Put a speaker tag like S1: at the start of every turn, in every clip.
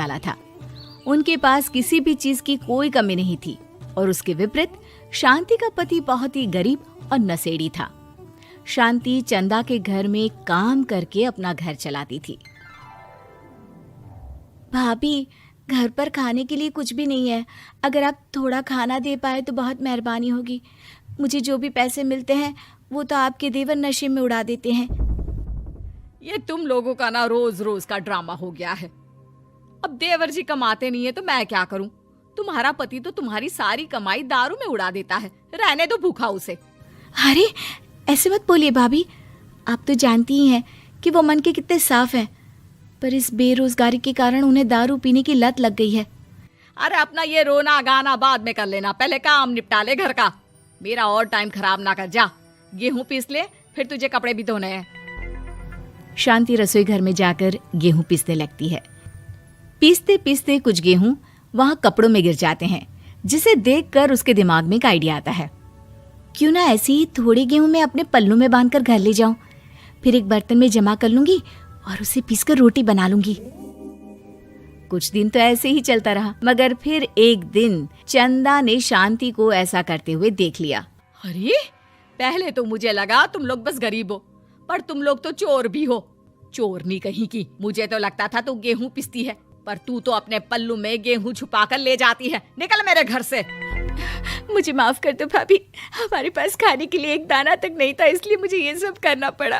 S1: डाला था। उनके पास किसी भी चीज की कोई कमी नहीं थी और उसके विपरीत शांति का पति बहुत ही गरीब और नशेड़ी था। शांति चंदा के घर में काम करके अपना घर चलाती थी। भाभी, घर पर खाने के लिए कुछ भी नहीं है। अगर आप थोड़ा खाना दे पाए तो बहुत मेहरबानी होगी। मुझे जो भी पैसे मिलते हैं वो तो आपके देवर नशे में उड़ा देते हैं।
S2: ये तुम लोगों का ना रोज रोज का ड्रामा हो गया है। अब देवर जी कमाते नहीं है तो मैं क्या करूं? तुम्हारा पति तो तुम्हारी सारी कमाई दारू में उड़ा देता है। रहने दो भूखा उसे।
S1: अरे ऐसे मत बोलिए भाभी, आप तो जानती ही हैं कि वो मन के कितने साफ हैं, पर इस बेरोजगारी के कारण उन्हें दारू पीने की लत लग गई है।
S2: अरे अपना ये रोना गाना बाद में कर लेना, पहले काम निपटा ले घर का। मेरा और टाइम खराब ना कर। जा गेहूं पीस ले, फिर तुझे कपड़े भी धोने हैं।
S1: शांति रसोई घर में जाकर गेहूं पीसने लगती है। पीसते पीसते कुछ गेहूं वहां कपड़ों में गिर जाते हैं, जिसे देखकर उसके दिमाग में एक आइडिया आता है। क्यों ना ऐसे ही थोड़े गेहूं मैं अपने पल्लू में बांधकर घर ले जाऊं, फिर एक बर्तन में जमा कर लूंगी और उसे पीसकर रोटी बना लूंगी। कुछ दिन तो ऐसे ही चलता रहा, मगर फिर एक दिन चंदा ने शांति को ऐसा करते हुए देख लिया।
S2: अरे पहले तो मुझे लगा तुम लोग बस गरीब हो, पर तुम लोग तो चोर भी हो। चोरनी कहीं की। मुझे तो लगता था तू गेहूं पिसती है, पर तू तो अपने पल्लू में गेहूं छुपाकर ले जाती है। निकल मेरे घर से।
S1: मुझे माफ कर दो भाभी, हमारे पास खाने के लिए एक दाना तक नहीं था, इसलिए मुझे ये सब करना पड़ा।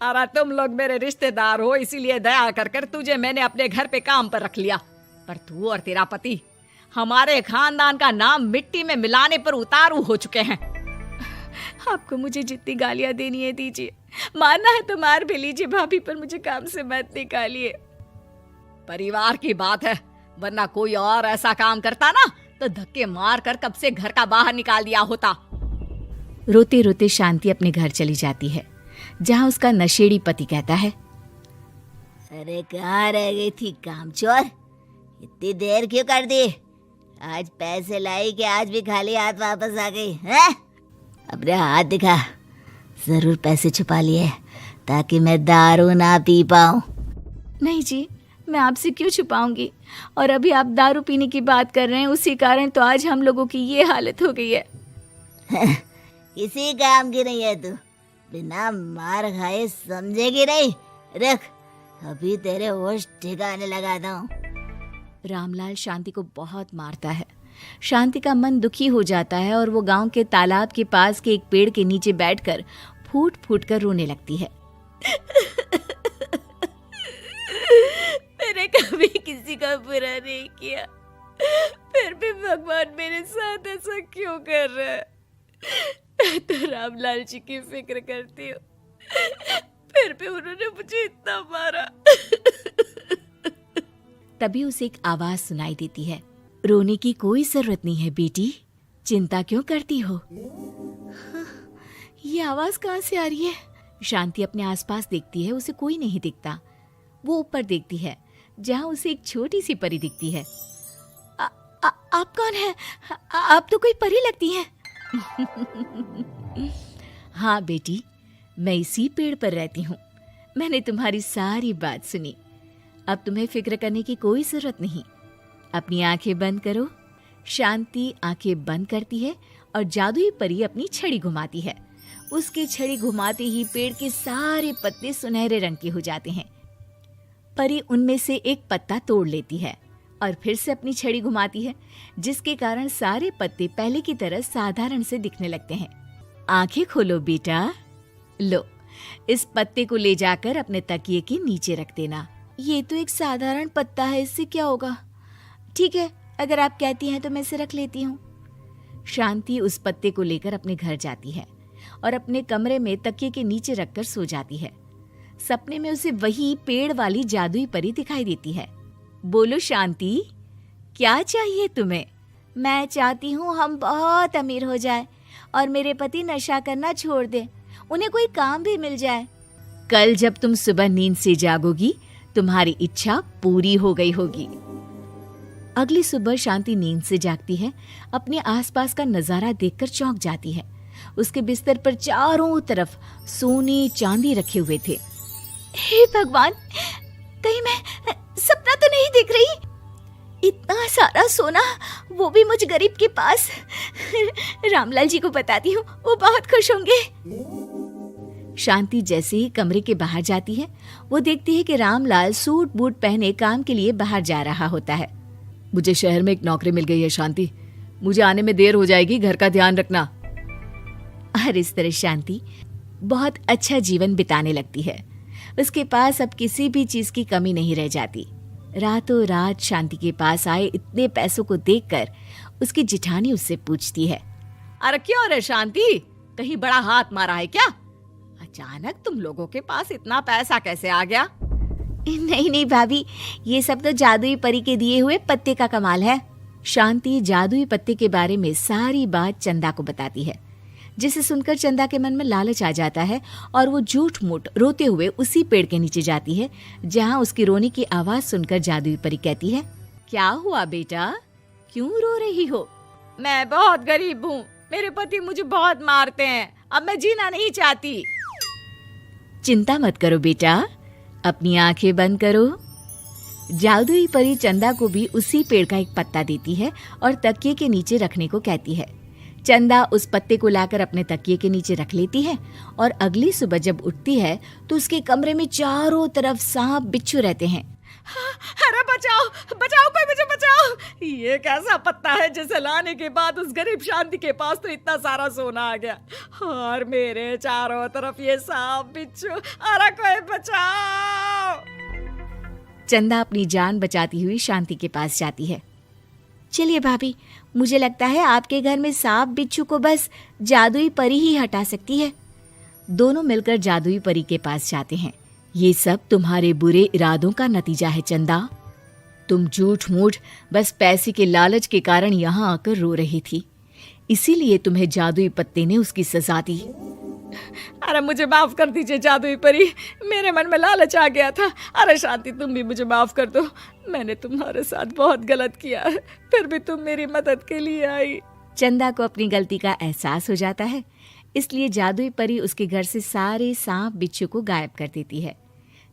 S2: अरे तुम लोग मेरे रिश्तेदार हो, इसीलिए दया कर कर तुझे मैंने अपने घर पे काम पर रख लिया, पर तू और तेरा पति हमारे खानदान का नाम मिट्टी में मिलाने पर उतारू हो चुके हैं।
S1: आपको मुझे जितनी गालियां देनी है दीजिए, मारना है तो मार भी लीजिए भाभी, पर मुझे काम से मत निकालिए।
S2: परिवार की बात है, वरना कोई और ऐसा काम करता ना तो धक्के मार कर कब से घर का बाहर निकाल दिया होता।
S1: रोते रोते शांति अपने घर चली जाती है, जहाँ उसका नशेड़ी पति कहता है,
S3: अरे कहाँ रह गई थी कामचोर? इतनी देर क्यों कर दी? आज पैसे लाई कि आज भी खाली हाथ वापस आ गई है? अपने हाथ दिखा। जरूर पैसे छुपा लिए ताकि मैं दारू ना पी पाऊं।
S1: नहीं जी, मैं आपसे क्यों छुपाऊंगी, और अभी आप दारू पीने की बात कर रहे हैं, उसी कारण तो आज हम लोगों की ये हालत हो गई है।
S3: किसी काम की नहीं है तू, बिना मार खाए समझेगी नहीं। रख, अभी तेरे होश ठिकाने लगाता हूँ।
S1: रामलाल शांति को बहुत मारता है। शांति का मन दुखी हो जाता है और वो गांव के तालाब के पास के एक पेड़ के नीचे बैठकर फूट फूट कर रोने लगती है।
S3: मैंने कभी किसी का बुरा नहीं किया, फिर भी भगवान मेरे साथ ऐसा क्यों कर रहा है? मैं तो रामलाल जी की फिक्र करती हूँ, फिर भी उन्होंने मुझे इतना मारा।
S1: तभी उसे एक आवाज सुनाई देती है, रोने की कोई जरूरत नहीं है बेटी, चिंता क्यों करती हो? ये आवाज कहाँ से आ रही है? शांति अपने आसपास देखती है, उसे कोई नहीं दिखता। वो ऊपर देखती है, जहाँ उसे एक छोटी सी परी दिखती है। आप कौन है? आप तो कोई परी लगती हैं। हाँ बेटी, मैं इसी पेड़ पर रहती हूँ। मैंने तुम्हारी सारी बात सुनी, अब तुम्हें फिक्र करने की कोई जरूरत नहीं। अपनी आंखें बंद करो। शांति आंखें बंद करती है और जादुई परी अपनी छड़ी घुमाती है। उसकी छड़ी घुमाते ही पेड़ के सारे पत्ते सुनहरे रंग के हो जाते हैं। परी उनमें से एक पत्ता तोड़ लेती है और फिर से अपनी छड़ी घुमाती है, जिसके कारण सारे पत्ते पहले की तरह साधारण से दिखने लगते हैं। आंखें खोलो बेटा। लो, इस पत्ते को ले जाकर अपने तकिए के नीचे रख देना। ये तो एक साधारण पत्ता है, इससे क्या होगा? ठीक है, अगर आप कहती हैं तो मैं इसे रख लेती हूँ। शांति उस पत्ते को लेकर अपने घर जाती है और अपने कमरे में तकिए के नीचे रखकर सो जाती है। सपने में उसे वही पेड़ वाली जादुई परी दिखाई देती है। बोलो शांति, क्या चाहिए तुम्हें? मैं चाहती हूँ हम बहुत अमीर हो जाए और मेरे पति नशा करना छोड़ दे, उन्हें कोई काम भी मिल जाए। कल जब तुम सुबह नींद से जागोगी, तुम्हारी इच्छा पूरी हो गई होगी। अगली सुबह शांति नींद से जागती है। अपने आसपास का नजारा देखकर चौंक जाती है। उसके बिस्तर पर चारों तरफ सोने चांदी रखे हुए थे। हे भगवान, कहीं मैं सपना तो नहीं दिख रही? इतना सारा सोना, वो भी मुझ गरीब के पास। रामलाल जी को बताती हूँ, वो बहुत खुश होंगे। शांति जैसे ही कमरे के बाहर जाती है, वो देखती है कि रामलाल सूट बूट पहने काम के लिए बाहर जा रहा होता है।
S2: मुझे शहर में एक नौकरी मिल गई है शांति, मुझे आने में देर हो जाएगी, घर का ध्यान रखना।
S1: और इस तरह शांति बहुत अच्छा जीवन बिताने लगती है। उसके पास अब किसी भी चीज की कमी नहीं रह जाती। रातों रात शांति के पास आए इतने पैसों को देखकर उसकी जिठानी उससे पूछती है,
S2: अरे क्यों रे शांति, कहीं बड़ा हाथ मारा है क्या? अचानक तुम लोगों के पास इतना पैसा कैसे आ गया?
S1: नहीं नहीं भाभी, ये सब तो जादुई परी के दिए हुए पत्ते का कमाल है। शांति जादुई पत्ते के बारे में सारी बात चंदा को बताती है, जिसे सुनकर चंदा के मन में लालच आ जाता है और वो झूठ मूठ रोते हुए उसी पेड़ के नीचे जाती है जहाँ उसकी रोने की आवाज सुनकर जादुई परी कहती है,
S2: क्या हुआ बेटा, क्यों रो रही हो? मैं बहुत गरीब हूँ, मेरे पति मुझे बहुत मारते हैं, अब मैं जीना नहीं चाहती।
S1: चिंता मत करो बेटा, अपनी आंखें बंद करो। जादुई परी चंदा को भी उसी पेड़ का एक पत्ता देती है और तकिए के नीचे रखने को कहती है। चंदा उस पत्ते को लाकर अपने तकिए के नीचे रख लेती है और अगली सुबह जब उठती है तो उसके कमरे में चारों तरफ सांप बिच्छू रहते हैं।
S2: अरे बचाओ बचाओ, कोई मुझे बचाओ, ये कैसा पत्ता है जिसे लाने के बाद उस गरीब शांति के पास तो इतना सारा सोना आ गया, और मेरे चारों तरफ ये सांप बिच्छू, अरे कोई बचाओ।
S1: चंदा अपनी जान बचाती हुई शांति के पास जाती है। चलिए भाभी, मुझे लगता है आपके घर में सांप बिच्छू को बस जादुई परी ही हटा सकती है। दोनों मिलकर जादुई परी के पास जाते हैं। ये सब तुम्हारे बुरे इरादों का नतीजा है चंदा। तुम झूठ मूठ बस पैसे के लालच के कारण यहाँ आकर रो रही थी, इसीलिए तुम्हें जादुई पत्ते ने उसकी सजा दी।
S2: अरे मुझे माफ कर दीजिए जादुई परी, मेरे मन में लालच आ गया था। अरे शांति, तुम भी मुझे माफ कर दो, मैंने तुम्हारे साथ बहुत गलत किया है, फिर भी तुम मेरी मदद के लिए आई।
S1: चंदा को अपनी गलती का एहसास हो जाता है, इसलिए जादुई परी उसके घर से सारे सांप बिच्छू को गायब कर देती है।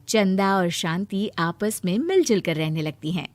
S1: चंदा और शांति आपस में मिलजुल कर रहने लगती हैं।